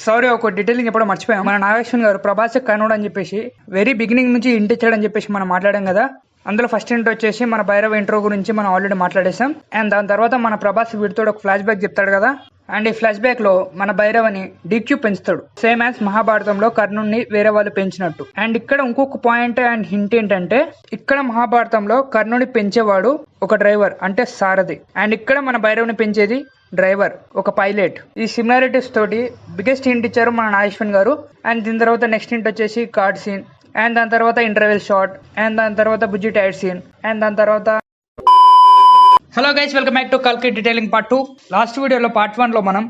Sorry ఒక detailing ఎప్పుడో మర్చిపోయాం. మన నాగేశ్వన్ గారు ప్రభాస్ కనుడు అని చెప్పేసి వెరీ బిగినింగ్ నుంచి ఇంటి ఇచ్చాడని చెప్పేసి మనం మాట్లాడాం కదా. అందులో ఫస్ట్ ఇంట్రో వచ్చేసి మన భైరవ ఇంట్రో గురించి మనం ఆల్రెడీ మాట్లాడేసాం. అండ్ దాని తర్వాత మన ప్రభాస్ వీడితో ఒక ఫ్లాష్ బ్యాక్ చెప్తాడు కదా. అండ్ ఈ ఫ్లాష్ బ్యాక్ లో మన భైరవని డీక్యూ పెంచుతాడు, సేమ్ యాజ్ మహాభారతంలో కర్ణుడిని వేరే వాళ్ళు పెంచినట్టు. అండ్ ఇక్కడ ఇంకొక పాయింట్ అండ్ హింట్ ఏంటంటే, ఇక్కడ మహాభారతంలో కర్ణుని పెంచేవాడు ఒక డ్రైవర్ అంటే సారథి, అండ్ ఇక్కడ మన భైరవుని పెంచేది డ్రైవర్ ఒక పైలట్. ఈ సిమిలారిటీస్ తోటి బిగ్గెస్ట్ హింట్ ఇచ్చారు మన నాగేశ్వన్ గారు. అండ్ దీని తర్వాత నెక్స్ట్ హింట్ వచ్చేసి కార్డ్ సీన్, అండ్ దాని తర్వాత ఇంటర్వెల్ షాట్, అండ్ దాని తర్వాత బుజ్జి టైర్ సీన్, అండ్ దాని తర్వాత hello guys, welcome back to కల్కి డీటెయిలింగ్ పార్ట్ 2. లాస్ట్ వీడియోలో పార్ట్ 1 లో మనం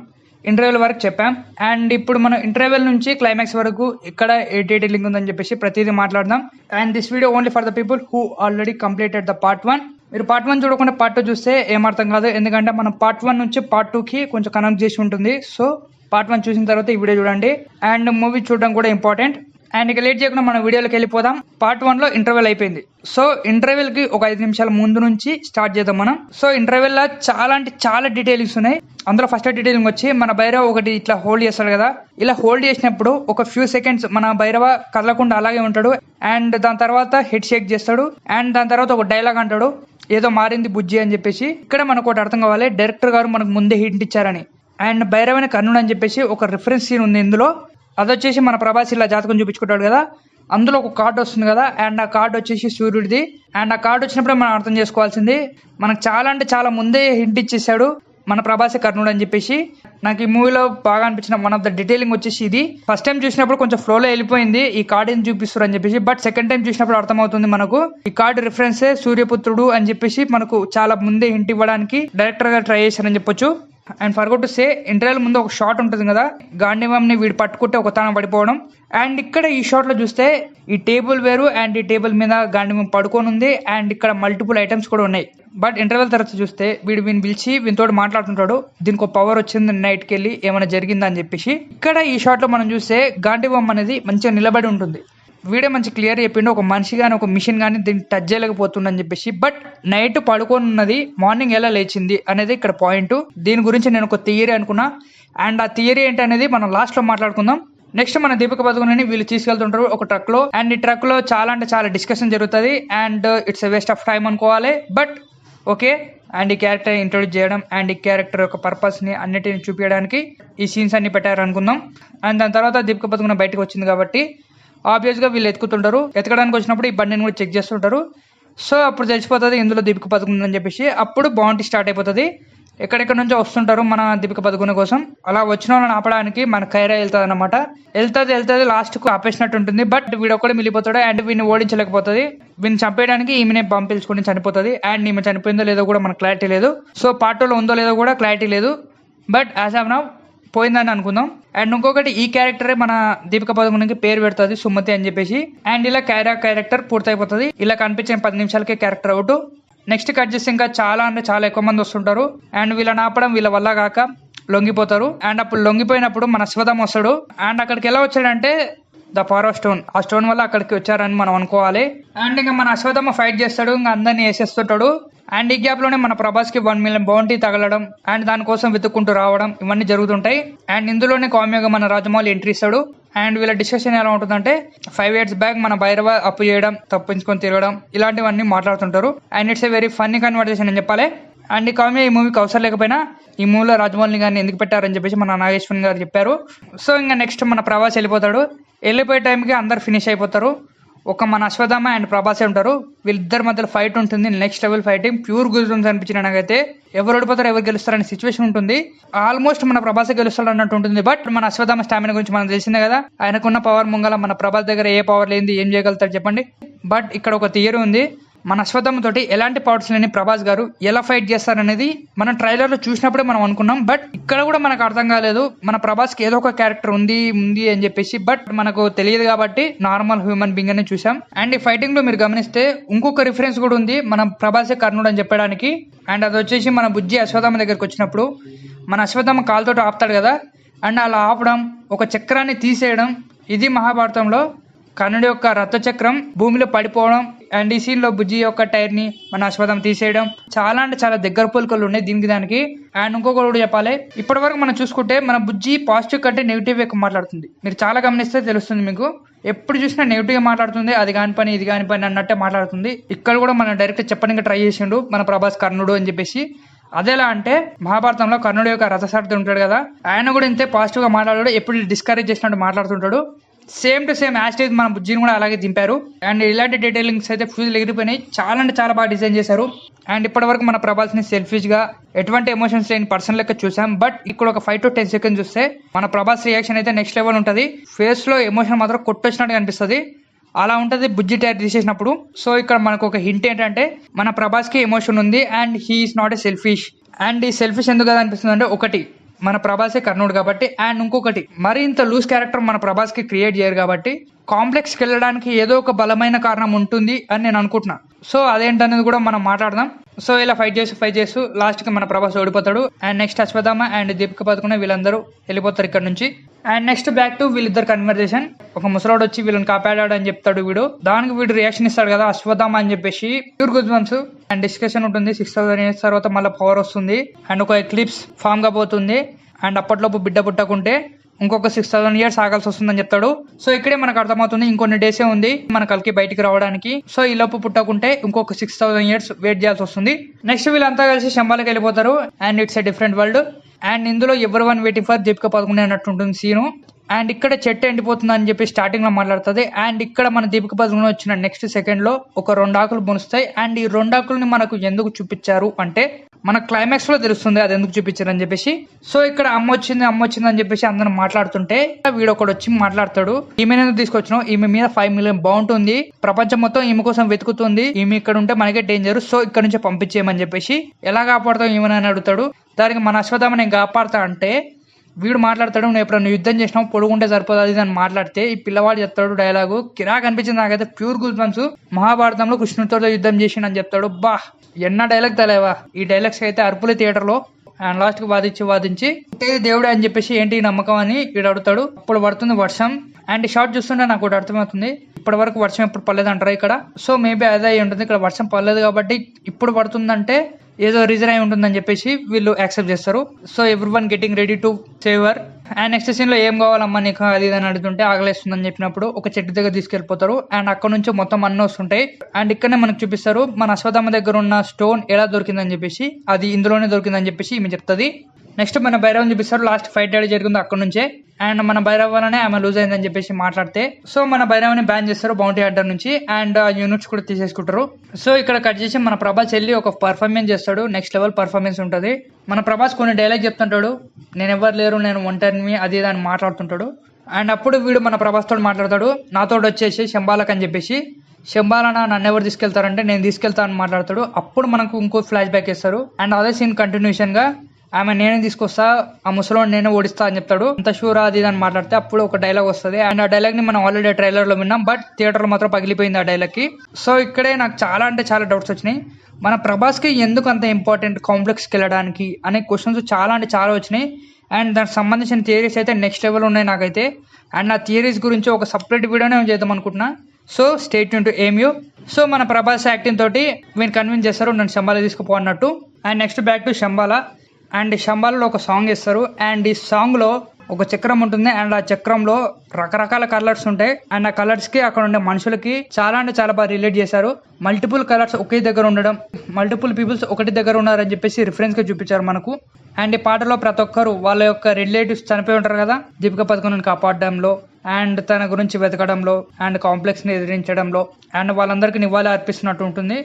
ఇంటర్వెల్ వరకు చెప్పాం. అండ్ ఇప్పుడు మనం ఇంటర్వెల్ నుంచి క్లైమాక్స్ వరకు ఇక్కడ ఏ డీటెయిలింగ్ ఉందని చెప్పేసి ప్రతిదీ మాట్లాడదాం. And this video only for the people who already completed the part 1. మీరు పార్ట్ 1 చూడకుండా పార్ట్ 2 చూస్తే ఏమర్థం కాదు, ఎందుకంటే మనం పార్ట్ 1 నుంచి పార్ట్ 2కి కొంచెం కనెక్ట్ చేసి ఉంటుంది. సో పార్ట్ 1 చూసిన తర్వాత ఈ వీడియో చూడండి. అండ్ మూవీ చూడడం కూడా ఇంపార్టెంట్. అండ్ ఇక లేట్ చేయకుండా మన వీడియోలోకి వెళ్ళిపోదాం. పార్ట్ 1 లో ఇంటర్వెల్ అయిపోయింది. సో ఇంటర్వెల్ కి ఒక 5 నిమిషాల ముందు నుంచి స్టార్ట్ చేద్దాం మనం. సో ఇంటర్వెల్ లో చాలా అంటే చాలా డీటెయిల్స్ ఉన్నాయి. అందులో ఫస్ట్ డీటెయిలింగ్ వచ్చి మన భైరవ ఒకటి ఇట్లా హోల్డ్ చేస్తాడు కదా. ఇలా హోల్డ్ చేసినప్పుడు ఒక ఫ్యూ సెకండ్స్ మన భైరవ కదలకుండా అలాగే ఉంటాడు. అండ్ దాని తర్వాత హెడ్ షేక్ చేస్తాడు. అండ్ దాని తర్వాత ఒక డైలాగ్ అంటాడు, ఏదో మారింది బుజ్జి అని చెప్పేసి. ఇక్కడ మనకు ఒకటి అర్థం కావాలి, డైరెక్టర్ గారు మనకు ముందే హింట్ ఇచ్చారని. అండ్ భైరవని కర్ణుడు అని చెప్పేసి ఒక రిఫరెన్స్ సీన్ ఉంది ఇందులో. అదొచ్చేసి మన ప్రభాస్ ఇలా జాతకం చూపించుకుంటాడు కదా, అందులో ఒక కార్డు వస్తుంది కదా. అండ్ ఆ కార్డు వచ్చేసి సూర్యుడిది. అండ్ ఆ కార్డు వచ్చినప్పుడు మనం అర్థం చేసుకోవాల్సింది, మనకు చాలా అంటే చాలా ముందే హింట్ ఇచ్చేసాడు మన ప్రభాస్ కర్ణుడు అని చెప్పేసి. నాకు ఈ మూవీలో బాగా అనిపించిన వన్ ఆఫ్ ద డీటెయిలింగ్ వచ్చేసి ఇది. ఫస్ట్ టైం చూసినప్పుడు కొంచెం ఫ్లోలో వెళ్ళిపోయింది ఈ కార్డు ఏం చూపిస్తారు అని చెప్పేసి, బట్ సెకండ్ టైం చూసినప్పుడు అర్థమవుతుంది మనకు ఈ కార్డు రిఫరెన్సే సూర్యపుత్రుడు అని చెప్పేసి మనకు చాలా ముందే హింట్ ఇవ్వడానికి డైరెక్టర్ గా ట్రై చేశారని చెప్పొచ్చు. And forgot to say, interval ముందు ఒక షాట్ ఉంటుంది కదా, గాంధీవంని వీడు పట్టుకుంటే ఒక తాను పడిపోవడం. అండ్ ఇక్కడ ఈ షాట్ లో చూస్తే ఈ టేబుల్ వేరు, అండ్ ఈ టేబుల్ మీద గాంధీవం పడుకొని ఉంది. అండ్ ఇక్కడ మల్టిపుల్ ఐటమ్స్ కూడా ఉన్నాయి. బట్ ఇంటర్వెల్ తర్వాత చూస్తే వీడిని పిలిచి వీనితో మాట్లాడుతుంటాడు, దీనికి ఒక పవర్ వచ్చింది నైట్కి వెళ్ళి ఏమైనా జరిగిందా అని చెప్పేసి. ఇక్కడ ఈ షాట్ లో మనం చూస్తే గాంధీవం అనేది మంచిగా నిలబడి ఉంటుంది. వీడియో మంచి క్లియర్ చెప్పిండు, ఒక మనిషి కానీ ఒక మిషన్ కానీ దీన్ని టచ్ చేయలేకపోతుందని చెప్పేసి. బట్ నైట్ పడుకొని ఉన్నది, మార్నింగ్ ఎలా లేచింది అనేది ఇక్కడ పాయింట్. దీని గురించి నేను ఒక థియరీ అనుకున్నా. అండ్ ఆ థియరీ ఏంటనేది మనం లాస్ట్ లో మాట్లాడుకుందాం. నెక్స్ట్ మన దీపిక పదుకొనెని వీళ్ళు తీసుకెళ్తుంటారు ఒక ట్రక్ లో. అండ్ ఈ ట్రక్ లో చాలా అంటే చాలా డిస్కషన్ జరుగుతుంది. And it's a waste of time అనుకోవాలి, బట్ ఓకే. అండ్ ఈ క్యారెక్టర్ ఇంట్రొడ్యూస్ చేయడం అండ్ ఈ క్యారెక్టర్ యొక్క పర్పస్ ని అన్నిటిని చూపించడానికి ఈ సీన్స్ అన్ని పెట్టారు అనుకుందాం. అండ్ దాని తర్వాత దీపిక పదుకొన బయటకు వచ్చింది కాబట్టి ఆబ్వియస్ గా వీళ్ళు ఎత్తుకుతుంటారు. ఎతకడానికి వచ్చినప్పుడు ఈ బండిని కూడా చెక్ చేస్తుంటారు. సో అప్పుడు తెలిసిపోతుంది ఇందులో దీపిక పదుకొన అని చెప్పేసి. అప్పుడు బాంటీ స్టార్ట్ అయిపోతుంది. ఎక్కడెక్కడ నుంచో వస్తుంటారు మన దీపిక పదుకొన కోసం. అలా వచ్చిన వాళ్ళని ఆపడానికి మన కైరా వెళ్తుంది అనమాట. వెళ్తుంది లాస్ట్ కు ఆపేసినట్టు ఉంటుంది. బట్ వీడొక్కడే మిగిలిపోతాడు. అండ్ వీడిని ఓడించలేకపోతుంది. వీడిని చంపేయడానికి ఈమెనే పంపించుకొని చనిపోతుంది. అండ్ ఈమె చనిపోయిందో లేదో కూడా మనకు క్లారిటీ లేదు. సో పార్ట్ 2 లో ఉందో లేదో కూడా క్లారిటీ లేదు. బట్ యాజ్ ఆఫ్ నౌ పోయిందని అనుకుందాం. అండ్ ఇంకొకటి, ఈ క్యారెక్టరే మన దీపిక పదుకొనకి పేరు పెడుతుంది సుమతి అని చెప్పేసి. అండ్ ఇలా క్యారెక్టర్ పూర్తయిపోతుంది. ఇలా కనిపించిన 10 నిమిషాలకే క్యారెక్టర్ అవుట్. నెక్స్ట్ కట్ చేసి ఇంకా చాలా అంటే చాలా ఎక్కువ మంది వస్తుంటారు. అండ్ వీళ్ళని ఆపడం వీళ్ళ వల్ల కాక లొంగిపోతారు. అండ్ అప్పుడు లొంగిపోయినప్పుడు మన అశ్వథామ వస్తాడు. అండ్ అక్కడికి ఎలా వచ్చాడంటే ద పవర్ ఆఫ్ స్టోన్, ఆ స్టోన్ వల్ల అక్కడికి వచ్చారని మనం అనుకోవాలి. అండ్ ఇంకా మన అశ్వథామ ఫైట్ చేస్తాడు, ఇంకా అందరినీ వేసేస్తుంటాడు. అండ్ ఈ గ్యాప్ లోనే మన ప్రభాస్ కి 1 మిలియన్ బౌంటీ తగలడం అండ్ దానికోసం వెతుక్కుంటూ రావడం ఇవన్నీ జరుగుతుంటాయి. అండ్ ఇందులోనే కామ్యూగా మన రాజమౌళి ఎంట్రీ ఇస్తాడు. అండ్ వీళ్ళ డిస్కషన్ ఎలా ఉంటుందంటే 5 years బ్యాక్ మన భైరవ అప్పు చేయడం, తప్పించుకొని తిరగడం, ఇలాంటివన్నీ మాట్లాడుతుంటారు. And it's a very funny conversation అని చెప్పాలి. అండ్ ఈ కామ్యూ ఈ మూవీకి అవసరం లేకపోయినా ఈ మూవీలో రాజమౌళి గారిని ఎందుకు పెట్టారని చెప్పేసి మన నాగేశ్వన్ గారు చెప్పారు. సో ఇంకా నెక్స్ట్ మన ప్రభాస్ వెళ్ళిపోతాడు. వెళ్ళిపోయే టైంకి అందరు ఫినిష్ అయిపోతారు. ఒక మన అశ్వథామ అండ్ ప్రభాసే ఉంటారు. వీళ్ళిద్దరి మధ్యలో ఫైట్ ఉంటుంది, నెక్స్ట్ లెవెల్ ఫైటింగ్. ప్యూర్ గుజరామ్స్ అనిపించిన నాకైతే. ఎవరు ఓడిపోతారు ఎవరు గెలుస్తారు అనే సిచ్యువేషన్ ఉంటుంది. ఆల్మోస్ట్ మన ప్రభాసే గెలుస్తాడు అన్నట్టు ఉంటుంది. బట్ మన అశ్వథామ స్టామినా గురించి మనకు తెలిసిందే కదా. ఆయనకున్న పవర్ ముంగల మన ప్రభాస్ దగ్గర ఏ పవర్ లేనిది ఏం చేయగలుగుతారు చెప్పండి. బట్ ఇక్కడ ఒక థియరీ ఉంది, మన అశ్వథామ తోటి ఎలాంటి పవర్స్ లేని ప్రభాస్ గారు ఎలా ఫైట్ చేస్తారనేది మనం ట్రైలర్ లో చూసినప్పుడే మనం అనుకున్నాం. బట్ ఇక్కడ కూడా మనకు అర్థం కాలేదు. మన ప్రభాస్ కి ఏదో ఒక క్యారెక్టర్ ఉంది అని చెప్పేసి. బట్ మనకు తెలియదు కాబట్టి నార్మల్ హ్యూమన్ బీయింగ్ అని చూసాం. అండ్ ఈ ఫైటింగ్ లో మీరు గమనిస్తే ఇంకొక రిఫరెన్స్ కూడా ఉంది మన ప్రభాసే కర్ణుడు అని చెప్పడానికి. అండ్ అది వచ్చేసి మన బుజ్జి అశ్వథామ దగ్గరకు వచ్చినప్పుడు మన అశ్వథామ కాలుతో ఆపుతాడు కదా. అండ్ అలా ఆపడం, ఒక చక్రాన్ని తీసేయడం, ఇది మహాభారతంలో కర్ణుడి యొక్క రథచక్రం భూమిలో పడిపోవడం అండ్ ఈ సీన్ లో బుజ్జి యొక్క టైర్ ని మన అశ్వత్థామ తీసేయడం చాలా అంటే చాలా దగ్గర పోలికలు ఉన్నాయి దీనికి దానికి. అండ్ ఇంకొకటి కూడా చెప్పాలి, ఇప్పటి వరకు మనం చూసుకుంటే మన బుజ్జి పాజిటివ్ కంటే నెగిటివ్ ఎక్కువ మాట్లాడుతుంది. మీరు చాలా గమనిస్తే తెలుస్తుంది మీకు, ఎప్పుడు చూసినా నెగిటివ్ గా మాట్లాడుతుంది, అది కాని పని ఇది కాని పని అన్నట్టే మాట్లాడుతుంది. ఇక్కడ కూడా మనం డైరెక్ట్ చెప్పడానికి ట్రై చేసిండు మన ప్రభాస్ కర్ణుడు అని చెప్పేసి. అదేలా అంటే మహాభారతంలో కర్ణుడు యొక్క రథసారథి ఉంటాడు కదా, ఆయన కూడా ఇంతే పాజిటివ్ గా మాట్లాడాడు, ఎప్పుడు డిస్కరేజ్ చేసినట్టు మాట్లాడుతుంటాడు. సేమ్ టు సేమ్ యాస్టేజ్ మన బుజ్జిని కూడా అలాగే దింపారు. అండ్ ఇలాంటి డీటెయిలింగ్స్ అయితే ఫ్యూజ్ ఎగిరిపోయినాయి, చాలా అంటే చాలా బాగా డిజైన్ చేశారు. అండ్ ఇప్పటి వరకు మన ప్రభాస్ ని సెల్ఫిష్ గా ఎటువంటి ఎమోషన్స్ లేని పర్సన్ లెక్క చూసాం. బట్ ఇక్కడ ఒక 5 to 10 seconds చూస్తే మన ప్రభాస్ రియాక్షన్ అయితే నెక్స్ట్ లెవెల్ ఉంటది. ఫేస్ లో ఎమోషన్ మాత్రం కొట్టొచ్చినట్టు కనిపిస్తుంది, అలా ఉంటది బుజ్జి టైర్ తీసేసినప్పుడు. సో ఇక్కడ మనకు ఒక హింట్ ఏంటంటే మన ప్రభాస్ కి ఎమోషన్ ఉంది and he's not a selfish. And ఈ సెల్ఫిష్ ఎందుకు కదా అనిపిస్తుంది అంటే, ఒకటి మన ప్రభాసే కర్ణుడు కాబట్టి, అండ్ ఇంకొకటి మరి ఇంత లూజ్ క్యారెక్టర్ మన ప్రభాస్ కి క్రియేట్ చేయరు కాబట్టి కాంప్లెక్స్కి వెళ్ళడానికి ఏదో ఒక బలమైన కారణం ఉంటుంది అని నేను అనుకుంటున్నా. సో అదేంటనేది కూడా మనం మాట్లాడదాం. సో ఇలా ఫైట్ చేస్తూ లాస్ట్ కి మన ప్రభాస్ ఓడిపోతాడు. And next Ashwatthama and Deepika Padukone వీళ్ళందరూ వెళ్ళిపోతారు ఇక్కడ నుంచి. అండ్ నెక్స్ట్ బ్యాక్ టు వీళ్ళిద్దరు కన్వర్జేషన్. ఒక ముసలోడు వచ్చి వీళ్ళని కాపాడాడు అని చెప్తాడు వీడు, దానికి వీడు రియాక్షన్ ఇస్తాడు కదా అశ్వత్థామ అని చెప్పేసి. Pure good ones and discussion ఉంటుంది. 6000 years తర్వాత మళ్ళీ పవర్ వస్తుంది అండ్ ఒక ఎక్లిప్స్ ఫామ్ గా పోతుంది. అండ్ అప్పట్లోపు బిడ్డ పుట్టకుంటే ఇంకొక 6000 years ఆగాల్సి వస్తుందని చెప్తాడు. సో ఇక్కడే మనకు అర్థమవుతుంది ఇంకొన్ని డేసే ఉంది మన కల్కి బయటికి రావడానికి. సో ఈ లోపు పుట్టకుంటే ఇంకొక 6000 years వెయిట్ చేయాల్సి వస్తుంది. నెక్స్ట్ వీళ్ళంతా కలిసి శంబాలకి వెళ్ళిపోతారు and it's a different world. And ఇందులో ఎవరి one waiting for Deepika Padukone అన్నట్టు ఉంటుంది సీను. అండ్ ఇక్కడ చెట్టు ఎండిపోతుంది అని చెప్పి స్టార్టింగ్ లో మాట్లాడుతుంది. అండ్ ఇక్కడ మన దీపిక పదుకునే వచ్చిన నెక్స్ట్ సెకండ్ లో ఒక 2 ఆకులు మునుస్తాయి. అండ్ ఈ 2 ఆకుల్ని మనకు ఎందుకు చూపించారు అంటే మన క్లైమాక్స్ లో తెలుస్తుంది అది ఎందుకు చూపించారు అని చెప్పేసి. సో ఇక్కడ అమ్మ వచ్చింది అని చెప్పేసి అందరం మాట్లాడుతుంటే వీడు ఒకడు వచ్చి మాట్లాడతాడు, ఈమె ఎందుకు తీసుకొచ్చినావు, ఈమె మీద 5 million బాగుంటుంది, ప్రపంచం మొత్తం ఈమె కోసం వెతుకుతుంది, ఈమె ఇక్కడ ఉంటే మనకే డేంజర్, సో ఇక్కడ నుంచి పంపించేయమని చెప్పేసి. ఎలా కాపాడుతావు ఈమెనని అడుగుతాడు. దానికి మన అశ్వత్థామ నేను కాపాడతా అంటే వీడు మాట్లాడతాడు, నువ్వు ఎప్పుడన్నా యుద్ధం చేసినావు పొడుగుంటే సరిపోదు అది అని మాట్లాడితే ఈ పిల్లవాడు చెప్తాడు డైలాగు కిరాక్ అనిపించింది నాకైతే. Pure goose bumps. మహాభారతంలో కృష్ణుడితో యుద్ధం చేసిండని చెప్తాడు. బా ఎన్న డైలాగ్ తెలియవా ఈ డైలాగ్స్ అయితే అరుపులే థియేటర్ లో. అండ్ లాస్ట్ కి వాదించి దేవుడే అని చెప్పేసి ఏంటి నమ్మకం అని వీడు అడుగుతాడు. అప్పుడు పడుతుంది వర్షం. అండ్ షార్ట్ చూస్తుంటే నాకు ఒకటి అర్థమవుతుంది, ఇప్పటి వరకు వర్షం ఎప్పుడు పడలేదు అంటారా ఇక్కడ. సో మేబీ అదే అయి ఉంటుంది, ఇక్కడ వర్షం పడలేదు కాబట్టి ఇప్పుడు పడుతుందంటే ఏదో రీజన్ అయి ఉంటుందని చెప్పేసి వీళ్ళు యాక్సెప్ట్ చేస్తారు. So everyone getting ready to savour. And next scene లో ఏం కావాలమ్మా నీకు అది అని అడుగుతుంటే ఆగలేస్తుందని చెప్పినప్పుడు ఒక చెట్టు దగ్గర తీసుకెళ్లిపోతారు. అండ్ అక్కడ నుంచి మొత్తం అన్నీ వస్తుంటాయి. అండ్ ఇక్కడనే మనకు చూపిస్తారు మన అశ్వత్థామ దగ్గర ఉన్న స్టోన్ ఎలా దొరికిందని చెప్పేసి, అది ఇందులోనే దొరికిందని చెప్పేసి ఈమె చెప్తుంది. నెక్స్ట్ మన భైరవం చూపిస్తారు, లాస్ట్ ఫైట్ ఏడు జరిగింది అక్కడ నుంచే. అండ్ మన భైరవ్ వల్లనే ఆమె లూజ్ అయిందని చెప్పేసి మాట్లాడితే సో మన భైరవ్ని బ్యాన్ చేస్తారు బౌంటీ హంటర్ నుంచి. అండ్ యూనిట్స్ కూడా తీసేసుకుంటారు. సో ఇక్కడ కట్ చేసి మన ప్రభాస్ వెళ్ళి ఒక పర్ఫార్మెన్స్ చేస్తాడు, నెక్స్ట్ లెవెల్ పర్ఫార్మెన్స్ ఉంటుంది. మన ప్రభాస్ కొన్ని డైలాగ్ చెప్తుంటాడు, నేను ఎవరు లేరు నేను ఒంటరిని అది అని మాట్లాడుతుంటాడు. అండ్ అప్పుడు వీడు మన ప్రభాస్ తోడు మాట్లాడతాడు, నాతో వచ్చేసి శంబాలక్ అని చెప్పేసి. శంబాలన నన్ను ఎవరు తీసుకెళ్తారంటే నేను తీసుకెళ్తాను అని మాట్లాడతాడు. అప్పుడు మనకు ఇంకో ఫ్లాష్ బ్యాక్ ఇస్తారు. అండ్ అదే సీన్ కంటిన్యూషన్ గా ఆమె నేనే తీసుకొస్తా, ఆ ముసలోని నేనే ఓడిస్తా అని చెప్తాడు. అంత షూరా అది అని మాట్లాడితే అప్పుడు ఒక డైలాగ్ వస్తుంది. అండ్ ఆ డైలాగ్ ని మనం ఆల్రెడీ ట్రైలర్ లో విన్నాం, బట్ థియేటర్ లో మాత్రం పగిలిపోయింది ఆ డైలాగ్ కి. సో ఇక్కడే నాకు చాలా అంటే చాలా డౌట్స్ వచ్చినాయి. మన ప్రభాస్ కి ఎందుకు అంత ఇంపార్టెంట్ కాంప్లెక్స్కి వెళ్ళడానికి అనే క్వశ్చన్స్ చాలా అంటే చాలా వచ్చినాయి. అండ్ దానికి సంబంధించిన థియరీస్ అయితే నెక్స్ట్ లెవెల్ ఉన్నాయి నాకైతే. అండ్ ఆ థియరీస్ గురించి ఒక సపరేట్ వీడియోనే చేద్దాం అనుకుంటున్నా. సో స్టే ట్యూన్ టు ఏమ్యూ. సో మన ప్రభాస్ యాక్టింగ్ తోటి వీళ్ళు కన్విన్స్ చేస్తారు నన్ను శంబాలా తీసుకుపో అన్నట్టు. And next back to Shambhala. And శంబాలలో ఒక సాంగ్ ఇస్తారు. అండ్ ఈ సాంగ్ లో ఒక చక్రం ఉంటుంది. అండ్ ఆ చక్రంలో రకరకాల కలర్స్ ఉంటాయి. అండ్ ఆ కలర్స్ కి అక్కడ ఉండే మనుషులకి చాలా అంటే చాలా బాగా రిలేట్ చేశారు. మల్టిపుల్ కలర్స్ ఒకే దగ్గర ఉండడం, మల్టిపుల్ పీపుల్స్ ఒకటి దగ్గర ఉన్నారని చెప్పేసి రిఫరెన్స్ గా చూపించారు మనకు. అండ్ ఈ పాటలో ప్రతి ఒక్కరు వాళ్ళ యొక్క రిలేటివ్స్ చనిపోయి ఉంటారు కదా, దీపిక పదుకునేని కాపాడడంలో అండ్ తన గురించి వెతకడంలో అండ్ కాంప్లెక్స్ ని ఎదిరించడంలో అండ్ వాళ్ళందరికీ నివాళి అర్పిస్తున్నట్టు ఉంటుంది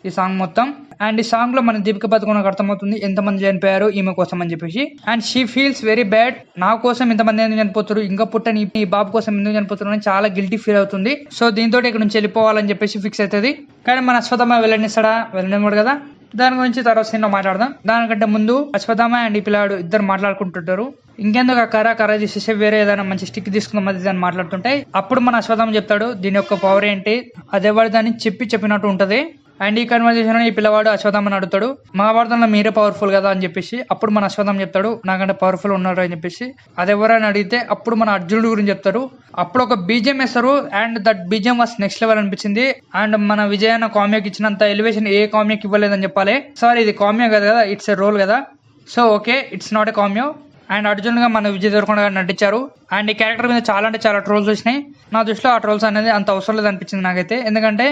ఈ సాంగ్ మొత్తం. అండ్ ఈ సాంగ్ లో మన దీపిక పదుకునేకి అర్థమవుతుంది ఎంతమంది చనిపోయారు ఈమె కోసం అని చెప్పేసి. And she feels very bad, నా కోసం ఇంతమంది ఎందుకు చనిపోతారు, ఇంకా పుట్టని ఈ బాబు కోసం ఎందుకు చనిపోతారు అని చాలా గిల్టీ ఫీల్ అవుతుంది. సో దీంతో ఇక్కడ నుంచి వెళ్ళిపోవాలని చెప్పేసి ఫిక్స్ అవుతుంది. కానీ మన అశ్వత్థామ వెళ్ళనివ్వడు కదా. దాని గురించి తర్వాత సీన్ లో మాట్లాడదాం. దానికంటే ముందు అశ్వత్థామ అండ్ ఈ పిల్లాడు ఇద్దరు మాట్లాడుకుంటుంటారు. ఇంకెందుకు కర్ర తీసేసి వేరే ఏదైనా మంచి స్టిక్ తీసుకుందాం అది అని మాట్లాడుతుంటాయి. అప్పుడు మన అశ్వత్థామ చెప్తాడు దీని యొక్క పవర్ ఏంటి, అదే వాడి దాన్ని చెప్పినట్టు ఉంటది. అండ్ ఈ కన్వర్జేషన్ ఈ పిల్లవాడు అశ్వత్థామని అడుగుతాడు, మహాభారతంలో మీరే పవర్ఫుల్ కదా అని చెప్పేసి. అప్పుడు మన అశ్వత్థామ చెప్తాడు నాకంటే పవర్ఫుల్ ఉన్నారు అని చెప్పేసి. అది ఎవరని అడిగితే అప్పుడు మన అర్జునుడు గురించి చెప్తారు. అప్పుడు ఒక బీజం వేస్తారు అండ్ దట్ బీజం వాస్ నెక్స్ట్ లెవెల్ అనిపించింది. అండ్ మన విజయన్న కామ్యాకి ఇచ్చినంత ఎలివేషన్ ఏ కామ్యాకి ఇవ్వలేదని చెప్పాలి. సారీ ఇది కామ్యా కదా, ఇట్స్ ఎ రోల్ కదా. So okay, it's not a cameo. And అర్జున్గా మన విజయ్ దేవరకొండ గారు నటించారు. అండ్ ఈ క్యారెక్టర్ మీద చాలా అంటే చాలా ట్రోల్స్ వచ్చినాయి. నా దృష్టిలో ఆ ట్రోల్స్ అనేది అంత అవసరం లేదు అనిపించింది నాకైతే. ఎందుకంటే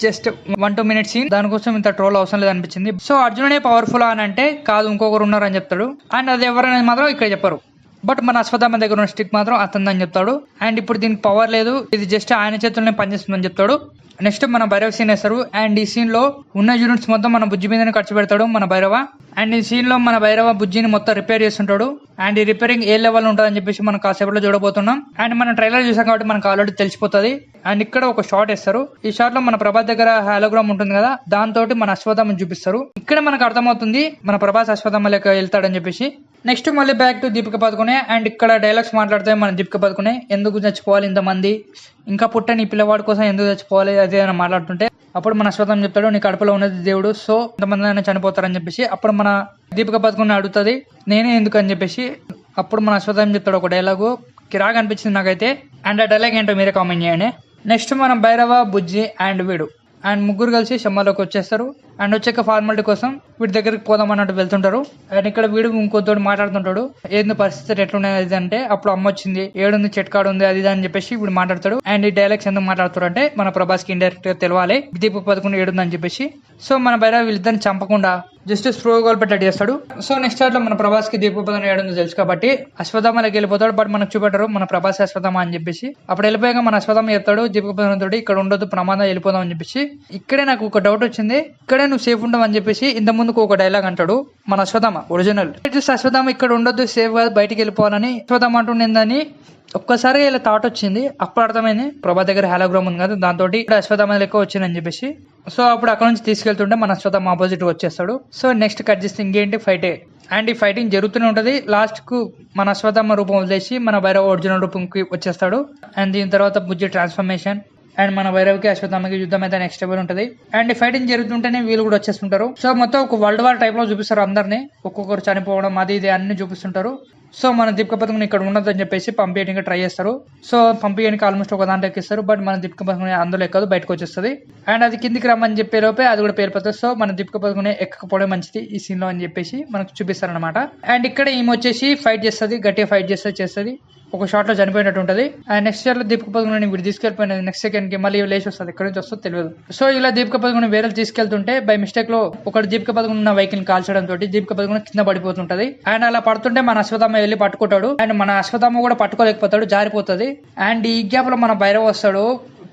జస్ట్ 1-2 minutes సీన్, దానికోసం ఇంత ట్రోల్ అవసరం లేదు అనిపించింది. సో అర్జునుడే పవర్ఫుల్ అని అంటే కాదు, ఇంకొకరు ఉన్నారు అని చెప్తాడు. అండ్ అది ఎవరనేది మాత్రం ఇక్కడ చెప్పరు. బట్ మన అశ్వత్థామ దగ్గర ఉన్న స్టిక్ మాత్రం అతందని చెప్తాడు. అండ్ ఇప్పుడు దీనికి పవర్ లేదు, ఇది జస్ట్ ఆయన చేతుల్లోనే పనిచేస్తుందని చెప్తాడు. నెక్స్ట్ మన భైరవ సీన్ వేస్తారు. అండ్ ఈ సీన్ లో ఉన్న యూనిట్స్ మొత్తం మన బుజ్జి మీదనే ఖర్చు పెడతాడు మన భైరవ. అండ్ ఈ సీన్ లో మన భైరవ బుజ్జిని మొత్తం రిపేర్ చేస్తుంటాడు. అండ్ ఈ రిపేరింగ్ ఏ లెవెల్ ఉంటుందని చెప్పేసి మనం కాసేపట్లో చూడబోతున్నాం. అండ్ మనం ట్రైలర్ చూసాం కాబట్టి మనకు ఆల్రెడీ తెలిసిపోతుంది. అండ్ ఇక్కడ ఒక షాట్ వేస్తారు. ఈ షాట్ లో మన ప్రభాస్ దగ్గర హాలోగ్రామ్ ఉంటుంది కదా, దాంతో మన అశ్వత్థామని చూపిస్తారు. ఇక్కడ మనకు అర్థమవుతుంది మన ప్రభాస్ అశ్వత్థామ లెక్క వెళ్తాడని చెప్పేసి. నెక్స్ట్ మళ్ళీ back to Deepika Padukone. And ఇక్కడ డైలాగ్స్ మాట్లాడితే మన దీపిక పదుకునే ఎందుకు చచ్చిపోవాలి ఇంతమంది, ఇంకా పుట్టని పిల్లవాడి కోసం ఎందుకు చచ్చిపోవాలి అదే అని మాట్లాడుతుంటే అప్పుడు మన అశ్వత్థామ చెప్తాడు నీ కడుపులో ఉన్నది దేవుడు, సో ఇంతమంది అయినా చనిపోతారని చెప్పేసి. అప్పుడు మన దీపిక పదుకునే అడుగుతుంది నేనే ఎందుకు అని చెప్పేసి. అప్పుడు మన అశ్వత్థామ చెప్తాడు ఒక డైలాగు, కిరాగా అనిపించింది నాకైతే. అండ్ ఆ డైలాగ్ ఏంటో మీరే కామెంట్ చేయండి. నెక్స్ట్ మనం భైరవ, బుజ్జి అండ్ వీడు అండ్ ముగ్గురు కలిసి షమ్మాలోకి వచ్చేస్తారు. అండ్ వచ్చాక ఫార్మాలిటీ కోసం వీడి దగ్గరికి పోదాం అన్నట్టు వెళ్తుంటారు. అండ్ ఇక్కడ వీడు ఇంకొద్దు మాట్లాడుతుంటాడు, ఏంది పరిస్థితి ఎట్లున్నాయి అది అంటే. అప్పుడు అమ్మ వచ్చింది, ఏడుంది చెట్కాడు ఉంది అది అని చెప్పేసి వీడు మాట్లాడతాడు. అండ్ ఈ డైలాగ్స్ ఎందుకు మాట్లాడుతారు అంటే మన ప్రభాస్ కి ఇండైరెక్ట్ గా తెలవాలి దీప 11 ఏడుంది అని చెప్పేసి. సో మన భైరవ వీళ్ళిద్దరిని చంపకుండా జస్ట్ స్లో గోల్ పెట్టాడు చేస్తాడు. సో నెక్స్ట్ లో మన ప్రభాస్ కి దీప 11 ఏడుంది తెలుసు కాబట్టి అశ్వత్థామలోకి వెళ్ళిపోతాడు. బట్ మనకు చూపెట్టారు మన ప్రభాస్ అశ్వత్థామ అని చెప్పేసి. అప్పుడు వెళ్ళిపోయాక మన అశ్వత్థామ చెప్తాడు దీప 11 తోటి ఇక్కడ ఉండొద్దు ప్రమాదం వెళ్ళిపోదాం అని చెప్పేసి. ఇక్కడే నాకు ఒక డౌట్ వచ్చింది, ఇక్కడే నువ్వు సేఫ్ ఉండవు అని చెప్పేసి ఇంత ముందుకు ఒక డైలాగ్ అంటాడు మన అశ్వత్థామ ఒరిజినల్. అశ్వత్థామ ఇక్కడ ఉండొద్దు సేఫ్ గా బయటికి వెళ్ళిపోవాలని అశ్వత్థామ అంటుండేందని ఒక్కసారి ఇలా థాట్ వచ్చింది. అప్పుడు అర్థమైంది ప్రభా దగ్గర హాలోగ్రామ్ ఉంది కదా, దాంతో అశ్వత్థామ లెక్క వచ్చిందని చెప్పేసి. సో అప్పుడు అక్కడ నుంచి తీసుకెళ్తుంటే మన అశ్వత్థామ ఆపోజిట్ వచ్చేస్తాడు. సో నెక్స్ట్ కట్ చేస్తే ఇంకేంటి ఫైటే. అండ్ ఈ ఫైటింగ్ జరుగుతూనే ఉంటది. లాస్ట్ కు మన అశ్వత్థామ రూపం వదిలేసి మన భైరవ ఒరిజినల్ రూపంకి వచ్చేస్తాడు. అండ్ దీని తర్వాత బుజ్జి ట్రాన్స్ఫర్మేషన్. అండ్ మన భైరవ్కి అశ్వత్థామకి యుద్ధం అయితే నెక్స్ట్ లెవెల్ ఉంటుంది. అండ్ ఫైటింగ్ జరుగుతుంటేనే వీళ్ళు కూడా వచ్చేస్తుంటారు. సో మొత్తం ఒక వరల్డ్ వార్ టైప్ లో చూపిస్తారు అందరినీ, ఒక్కొక్కరు చనిపోవడం అది ఇది అన్ని చూపిస్తుంటారు. సో మన దీపిక పదుకుని ఇక్కడ ఉండదని చెప్పేసి పంపించడానికి ట్రై చేస్తారు. సో పంపించడానికి ఆల్మోస్ట్ ఒక దాంట్లో ఎక్కిస్తారు. బట్ మన దీపిక పదుకుని అందులో ఎక్కదు, బయటకు వచ్చేస్తుంది. అండ్ అది కిందికి రమ్మని చెప్పే లోపే అది కూడా పేలిపోతుంది. సో మన దీపిక పదుకుని ఎక్కకపోవడం మంచిది ఈ సీన్ లో అని చెప్పేసి మనకు చూపిస్తారు అనమాట. అండ్ ఇక్కడ ఈమె వచ్చేసి ఫైట్ చేస్తుంది, గట్టిగా ఫైట్ చేస్తుంది. ఒక షాట్ లో చనిపోయినట్టు ఉంటుంది. అండ్ నెక్స్ట్ ఇయర్ లో దీపిక పదుకుని వీడు తీసుకెళ్ళిపోయినది నెక్స్ట్ సెకండ్ కి మళ్ళీ లేచి వస్తుంది, ఎక్కడి నుంచి వస్తుందో తెలియదు. సో ఇలా దీపిక పదుకుని వేరే తీసుకెళ్తుంటే బై మిస్టేక్ లో ఒకటి దీపిక పదుకుని ఉన్న వెహికల్ కాల్చడం తోటి దీపిక పదుకుని కింద పడిపోతుంటది. అండ్ అలా పడుతుంటే మన అశ్వత్థామ వెళ్ళి పట్టుకుంటాడు. అండ్ మన అశ్వత్థామ కూడా పట్టుకోలేకపోతాడు, జారిపోతుంది. అండ్ ఈ గ్యాప్ లో మన భైరవ వస్తాడు.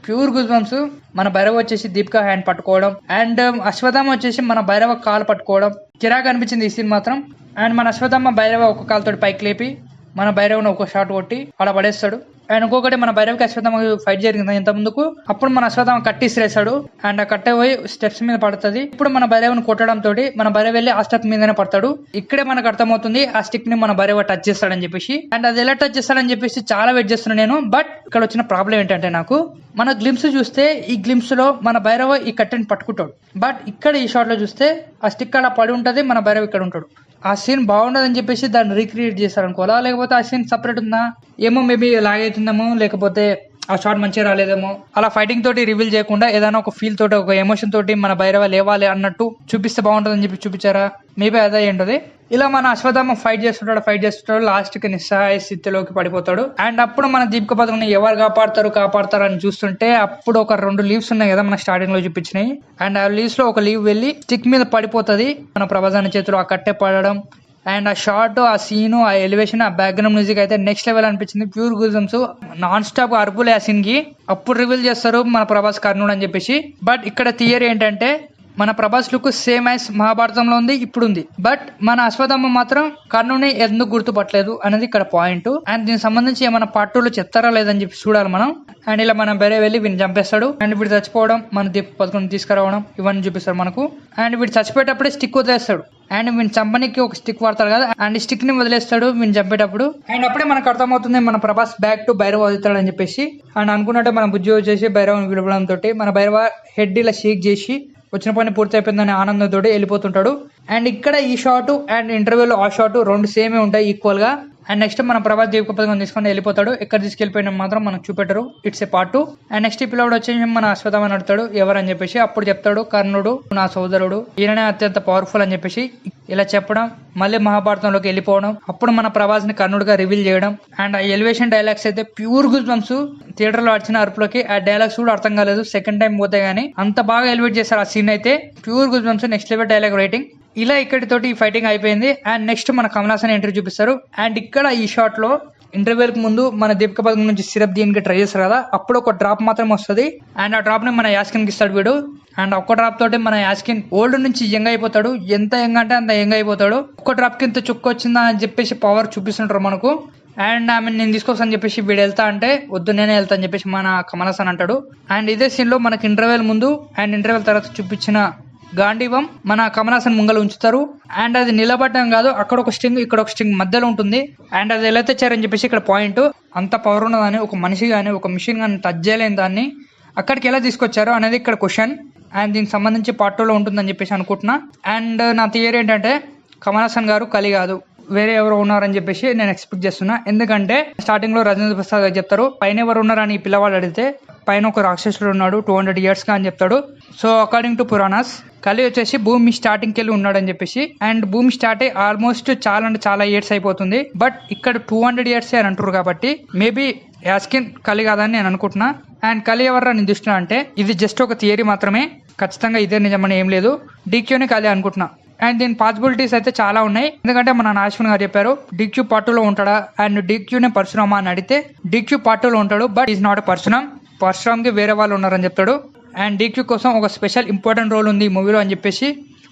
Pure goosebumps. మన భైరవ వచ్చేసి దీపిక హ్యాండ్ పట్టుకోవడం అండ్ అశ్వత్థామ వచ్చేసి మన భైరవ కాలు పట్టుకోవడం కిరాగా అనిపించింది ఈ సీన్ మాత్రం. అండ్ మన అశ్వత్థామ భైరవ ఒక కాలుతో పైకి లేపి మన భైరవ్ను ఒక షాట్ కొట్టి అలా పడేస్తాడు. అండ్ ఇంకొకటి మన భైరవ్కి అశ్వత్థామ ఫైట్ జరిగింది ఇంత ముందుకు. అప్పుడు మన అశ్వత్థామ కట్టిసిరేస్తాడు అండ్ ఆ కట్టె పోయి స్టెప్స్ మీద పడుతుంది. ఇప్పుడు మన భైరవ్ను కొట్టడం తోటి మన భైరవ్ వెళ్ళి ఆ స్టెప్ మీదనే పడతాడు. ఇక్కడే మనకు అర్థమవుతుంది ఆ స్టిక్ ని మన భైరవ్ టచ్ చేస్తాడని చెప్పేసి. అండ్ అది ఎలా టచ్ చేస్తాడని చెప్పేసి చాలా వెయిట్ చేస్తున్నాను నేను. బట్ ఇక్కడ వచ్చిన ప్రాబ్లం ఏంటంటే నాకు మన గ్లిమ్స్ చూస్తే ఈ గ్లిమ్స్ లో మన భైరవ్ ఈ కట్టెని పట్టుకుంటాడు. బట్ ఇక్కడ ఈ షాట్ లో చూస్తే ఆ స్టిక్ అలా పడి ఉంటది, మన భైరవ్ ఇక్కడ ఉంటాడు. ఆ సీన్ బాగుండదని చెప్పేసి దాన్ని రీక్రియేట్ చేస్తారు అనుకోవాలా, లేకపోతే ఆ సీన్ సపరేట్ ఉందా ఏమో, మేబీ లాగైతుందేమో, లేకపోతే ఆ షాట్ మంచిగా రాలేదేమో. అలా ఫైటింగ్ తోటి రివీల్ చేయకుండా ఏదైనా ఒక ఫీల్ తోటి ఒక ఎమోషన్ తోటి మన భైరవ లేవాలి అన్నట్టు చూపిస్తే బాగుంటుందని చెప్పి చూపించారా, మేబీ అదే ఏంటది. ఇలా మన అశ్వత్థామ ఫైట్ చేస్తుంటాడు లాస్ట్ కి నిస్సహాయ స్థితిలోకి పడిపోతాడు. అండ్ అప్పుడు మన దీపిక పదుకుని ఎవరు కాపాడతారు అని చూస్తుంటే అప్పుడు ఒక 2 లీవ్స్ ఉన్నాయి కదా మన స్టార్టింగ్ లో చూపించినాయి. అండ్ ఆ లీవ్స్ లో ఒక లీవ్ వెళ్ళి స్టిక్ మీద పడిపోతుంది. మన ప్రభాసాని చేతిలో ఆ కట్టె పడడం అండ్ ఆ షార్ట్, ఆ సీను, ఆ ఎలివేషన్, ఆ బ్యాక్గ్రౌండ్ మ్యూజిక్ అయితే నెక్స్ట్ లెవెల్ అనిపించింది. ప్యూర్ గుజమ్స్, నాన్ స్టాప్ అరుపులే ఆ సీన్ కి. అప్పుడు రివీల్ చేస్తారు మన ప్రభాస్ కర్ణుడు అని చెప్పేసి. బట్ ఇక్కడ థియరీ ఏంటంటే మన ప్రభాస్ లుక్ సేమ్ యాజ్ మహాభారతంలో ఉంది, ఇప్పుడు ఉంది. బట్ మన అశ్వత్థామ మాత్రం కర్ణుని ఎందుకు గుర్తుపట్టలేదు అనేది ఇక్కడ పాయింట్. అండ్ దీనికి సంబంధించి ఏమైనా పార్ట్ 2లో చెప్తారా లేదని చెప్పి చూడాలి మనం. అండ్ ఇలా మనం వేరే వెళ్ళి వీడిని చంపేస్తాడు. అండ్ వీడు చచ్చిపోవడం, మన దీప పదుకుని తీసుకురావడం ఇవన్నీ చూపిస్తారు మనకు. అండ్ వీడు చచ్చిపోయేటప్పుడే స్టిక్ వదిలేస్తాడు. అండ్ వీడిని చంపనికి ఒక స్టిక్ వాడతాడు కదా, అండ్ స్టిక్ ని వదిలేస్తాడు వీడిని చంపేటప్పుడు. అండ్ అప్పుడే మనకు అర్థమవుతుంది మన ప్రభాస్ బ్యాక్ టు భైరవ వదులుతాడు అని చెప్పేసి. అండ్ అనుకున్నట్టే మన బుజ్జి వచ్చేసి భైరవ విడవడం తోటి మన భైరవ హెడ్ ఇలా షేక్ చేసి వచ్చిన పని పూర్తి అయిపోయిందని ఆనందంతో వెళ్ళిపోతుంటాడు. అండ్ ఇక్కడ ఈ షాట్ అండ్ ఇంటర్వ్యూలో ఆ షాట్ రెండు సేమే ఉంటాయి ఈక్వల్ గా. అండ్ నెక్స్ట్ మన ప్రభాస్ దీపిక పథకం తీసుకొని వెళ్ళిపోతాడు. ఎక్కడ తీసుకెళ్ళిపోయినా మాత్రం మనకు చూపెట్టరు. It's a part 2. And next ఈ పిల్లవాడు వచ్చేసి మన అశ్వత్థామని అడుగుతాడు ఎవరని చెప్పేసి. అప్పుడు చెప్తాడు కర్ణుడు నా సోదరుడు, ఈయననే అత్యంత పవర్ఫుల్ అని చెప్పేసి ఇలా చెప్పడం, మళ్ళీ మహాభారతంలోకి వెళ్ళిపోవడం, అప్పుడు మన ప్రభాస్ ని కర్ణుడుగా రివీల్ చేయడం. అండ్ ఆ ఎలివేషన్ డైలాగ్స్ అయితే ప్యూర్ గుజ్ బంప్స్. థియేటర్ లో వచ్చిన అరుపులకి ఆ డైలాగ్స్ కూడా అర్థం కాలేదు సెకండ్ టైం పోతే గానీ. అంత బాగా ఎలివేట్ చేశారు ఆ సీన్ అయితే. Pure goose bumps, next level dialogue writing. ఇలా ఇక్కడితోటి ఈ ఫైటింగ్ అయిపోయింది. అండ్ నెక్స్ట్ మన కమల్ హాసన్ ఎంట్రీ చూపిస్తారు. అండ్ ఇక్కడ ఈ షాట్ లో ఇంటర్వ్యూకి ముందు మన దీపిక పథకం నుంచి సిరప్ దీనికి ట్రై చేస్తారు కదా, అప్పుడు ఒక డ్రాప్ మాత్రమే వస్తుంది. అండ్ ఆ డ్రాప్ ని మన యాస్కిన్ కి ఇస్తాడు వీడు. అండ్ ఒక్క డ్రాప్ తోటి మన యాస్కిన్ ఓల్డ్ నుంచి యంగ్ అయిపోతాడు. ఎంత యంగ్ అంటే అంత యంగ్ అయిపోతాడు. ఒక్క డ్రాప్ కి ఇంత చుక్క వచ్చిందా అని చెప్పేసి పవర్ చూపిస్తుంటారు మనకు. అండ్ ఆమె నేను తీసుకొస్తాను చెప్పేసి వీడు వెళ్తా అంటే వద్దు నేనే వెళ్తా అని చెప్పేసి మన కమల్ హాసన్ అంటాడు. అండ్ ఇదే సీన్ లో మనకి ఇంటర్వ్యూల ముందు అండ్ ఇంటర్వ్యూల తర్వాత చూపించిన గాంధీవం మన కమల్ హాసన్ ముంగల ఉంచుతారు. అండ్ అది నిలబడడం కాదు, అక్కడ ఒక స్ట్రింగ్ ఇక్కడ ఒక స్ట్రింగ్ మధ్యలో ఉంటుంది. అండ్ అది ఎలా తెచ్చారని చెప్పేసి ఇక్కడ పాయింట్. అంత పవర్ ఉన్నదాన్ని ఒక మనిషి కానీ ఒక మిషన్ కానీ టచ్ చేయలేని దాన్ని అక్కడికి ఎలా తీసుకొచ్చారో అనేది ఇక్కడ క్వశ్చన్. అండ్ దీనికి సంబంధించి పార్ట్ 2లో ఉంటుందని చెప్పేసి అనుకుంటున్నా. అండ్ నా థియరీ ఏంటంటే కమల్ హాసన్ గారు కలి కాదు, వేరే ఎవరు ఉన్నారని చెప్పేసి నేను ఎక్స్పెక్ట్ చేస్తున్నా. ఎందుకంటే స్టార్టింగ్ లో రాజేంద్ర ప్రసాద్ గారు చెప్తారు పైన ఎవరు ఉన్నారని ఈ పిల్లవాడు అడిగితే పైన ఒక రాక్షసుడు ఉన్నాడు 200 years గా అని చెప్తాడు. సో అకార్డింగ్ టు పురాణాస్ కలి వచ్చేసి భూమి స్టార్టింగ్ కెళ్ళి ఉన్నాడు అని చెప్పేసి. అండ్ భూమి స్టార్ట్ అయ్యి ఆల్మోస్ట్ చాలా అంటే చాలా ఇయర్స్ అయిపోతుంది. బట్ ఇక్కడ 200 years అని అంటారు కాబట్టి మేబీ యాస్కిన్ కలి కాదని నేను అనుకుంటున్నా. అండ్ కలి ఎవరు నేను చూస్తున్నా అంటే ఇది జస్ట్ ఒక థియరీ మాత్రమే, ఖచ్చితంగా ఇదే నిజమని ఏం లేదు. డీక్యూని కలి అనుకుంటున్నా. అండ్ దీని పాసిబిలిటీస్ అయితే చాలా ఉన్నాయి. ఎందుకంటే మన అశ్విన్ గారు చెప్పారు డీక్యూ పార్ట్ 2లో ఉంటాడా, అండ్ డీక్యూనే పరశురామా అని అడిగితే డీక్యూ పార్ట్ 2లో ఉంటాడు బట్ ఈజ్ నాట్ పరశురామ్ కి వేరే వాళ్ళు ఉన్నారని చెప్తాడు. అండ్ డీక్యూ కోసం ఒక స్పెషల్ ఇంపార్టెంట్ రోల్ ఉంది ఈ మూవీలో అని చెప్పేసి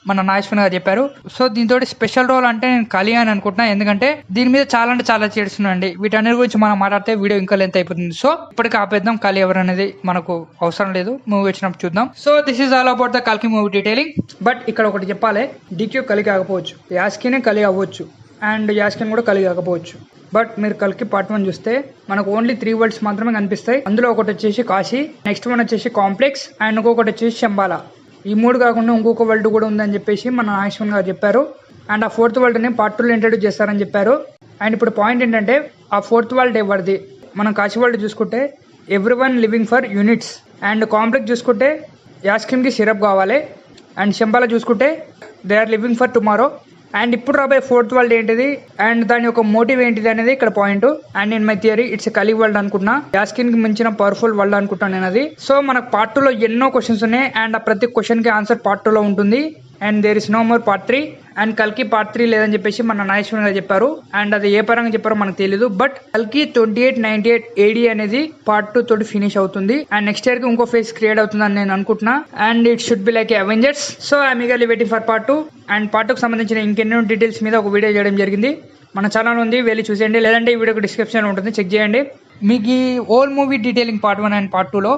మన నాగేశ్వర్ గారు చెప్పారు. సో దీంతో స్పెషల్ రోల్ అంటే నేను కలి అని అనుకుంటున్నా. ఎందుకంటే దీని మీద చాలా అంటే చాలా చేస్తున్నాండి. వీటన్నిటి గురించి మనం మాట్లాడితే వీడియో ఇంకా లెంత్ అయిపోతుంది. సో ఇప్పటికి ఆపేద్దాం, కలి ఎవరు అనేది మనకు అవసరం లేదు, మూవీ వచ్చినప్పుడు చూద్దాం. So this is all about the కల్కి మూవీ డీటెయిలింగ్. బట్ ఇక్కడ ఒకటి చెప్పాలి, డీక్యూ కలి కాకపోవచ్చు, యాస్కినే కలి అవ్వచ్చు, అండ్ యాస్కిన్ కూడా కలి కాకపోవచ్చు. బట్ మీరు కల్కి పార్ట్ 1 చూస్తే మనకు ఓన్లీ 3 worlds మాత్రమే కనిపిస్తాయి. అందులో ఒకటి వచ్చేసి కాశీ, నెక్స్ట్ వన్ వచ్చేసి కాంప్లెక్స్, అండ్ ఇంకొకటి వచ్చేసి శంబాల. ఈ 3 కాకుండా ఇంకొక వరల్డ్ కూడా ఉందని చెప్పేసి మన నాగేశ్వర్ గారు చెప్పారు. అండ్ ఆ 4th world ని పార్ట్ 2లో ఇంట్రడ్యూస్ చేస్తారని చెప్పారు. అండ్ ఇప్పుడు పాయింట్ ఏంటంటే ఆ 4th world ఎవరిది? మనం కాశీ వరల్డ్ చూసుకుంటే everyone living for units, and complex చూసుకుంటే యాస్కిన్ కి సిరప్ కావాలి, అండ్ శంబాల చూసుకుంటే they are living for tomorrow. And ఇప్పుడు రాబోయే 4th world ఏంటిది అండ్ దాని యొక్క మోటివ్ ఏంటిది అనేది ఇక్కడ point. And in my theory it's కలి వరల్డ్ అనుకుంటున్నా. యాస్కిన్ కి మించిన పవర్ఫుల్ వరల్డ్ అనుకుంటాను నేను అది. సో మనకు పార్ట్ 2లో ఎన్నో క్వశ్చన్స్ ఉన్నాయి. అండ్ ఆ ప్రతి క్వశ్చన్ కి ఆన్సర్ పార్ట్ 2లో ఉంటుంది. And there is no more part 3. And కల్కి పార్ట్ 3 లేదని చెప్పేసి మన నాగేశ్వర్ గారు చెప్పారు. అండ్ అది ఏ పరంగా చెప్పారో మనకు తెలియదు. బట్ కల్కి 2898 AD అనేది పార్ట్ 2 తోటి ఫినిష్ అవుతుంది. అండ్ నెక్స్ట్ ఇయర్ కి ఇంకో ఫేజ్ క్రియేట్ అవుతుందని నేను అనుకుంటున్నా. And it should be like Avengers. So I'm eagerly waiting for part 2. And part 2కి సంబంధించిన ఇంకెన్నో డీటెయిల్స్ మీద ఒక వీడియో చేయడం జరిగింది. మన ఛానల్ ఉంది, వెళ్ళి చూసేయండి. లేదంటే ఈ వీడియోకి డిస్క్రిప్షన్ ఉంటుంది, చెక్ చేయండి. మీకు ఈ whole movie detailing part 1 and part 2లో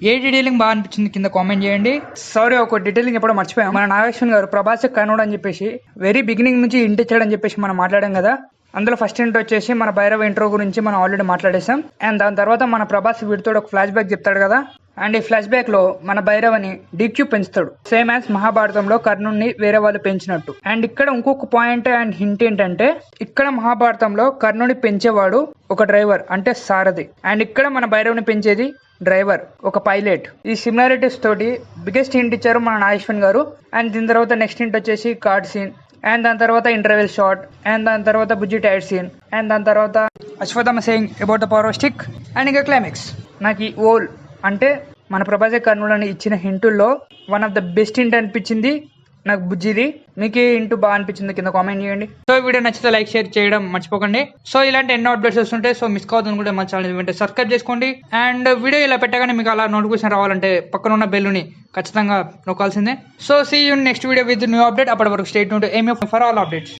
ఏ డీటెయిలింగ్ బాగా అనిపించింది కింద కామెంట్ చేయండి. సారీ ఒక డీటెయిలింగ్ ఎప్పుడో మర్చిపోయాం. మన నాగేశ్వర్ గారు ప్రభాస్ కర్ణుడు అని చెప్పేసి వెరీ బిగినింగ్ నుంచి ఇంటి ఇచ్చాడని చెప్పేసి మనం మాట్లాడాం కదా. అందులో ఫస్ట్ ఇంట్ వచ్చేసి మన భైరవ ఇంట్రో గురించి మనం ఆల్రెడీ మాట్లాడేసాం. అండ్ దాని తర్వాత మన ప్రభాస్ వీడితో ఒక ఫ్లాష్ బ్యాక్ చెప్తాడు కదా. అండ్ ఈ ఫ్లాష్ బ్యాక్ లో మన భైరవని డీక్యూ పెంచుతాడు, సేమ్ యాజ్ మహాభారతంలో కర్ణుడిని వేరే వాళ్ళు పెంచినట్టు. అండ్ ఇక్కడ ఇంకొక పాయింట్ అండ్ హింట్ ఏంటంటే ఇక్కడ మహాభారతంలో కర్ణుడిని పెంచేవాడు ఒక డ్రైవర్ అంటే సారథి, అండ్ ఇక్కడ మన భైరవుని పెంచేది డ్రైవర్ ఒక పైలట్. ఈ సిమిలారిటీస్ తోటి బిగ్గెస్ట్ హింట్ ఇచ్చారు మన నాగేశ్వర్ గారు. అండ్ దీని తర్వాత నెక్స్ట్ హింట్ వచ్చేసి కార్డ్ సీన్, అండ్ దాని తర్వాత ఇంటర్వెల్ షాట్, అండ్ దాని తర్వాత బుజ్జి టైర్ సీన్, అండ్ దాని తర్వాత Ashwatthama saying about the power of stick, and ఇంకా క్లైమాక్స్. నాకు ఈ ఓల్ అంటే మన ప్రభాస్ కర్ణులని ఇచ్చిన హింటుల్లో one of the best hint అనిపించింది నాకు బుజ్జిది. మీకు ఇంటూ బాగా అనిపించింది కింద కామెంట్ చేయండి. సో వీడియో నచ్చితే లైక్ షేర్ చేయడం మర్చిపోకండి. సో ఇలాంటి ఎన్నో అప్డేట్స్ వస్తుంటాయి, సో మిస్ కావద్దని కూడా మన ఛానల్ వెంటనే సబ్స్క్రైబ్ చేసుకోండి. అండ్ వీడియో ఇలా పెట్టగానే మీకు అలా నోటిఫికేషన్ రావాలంటే పక్కన ఉన్న బెల్లుని ఖచ్చితంగా నొక్కాల్సిందే. So see you next video with new update. అప్పటి వరకు stay tuned aim for all updates.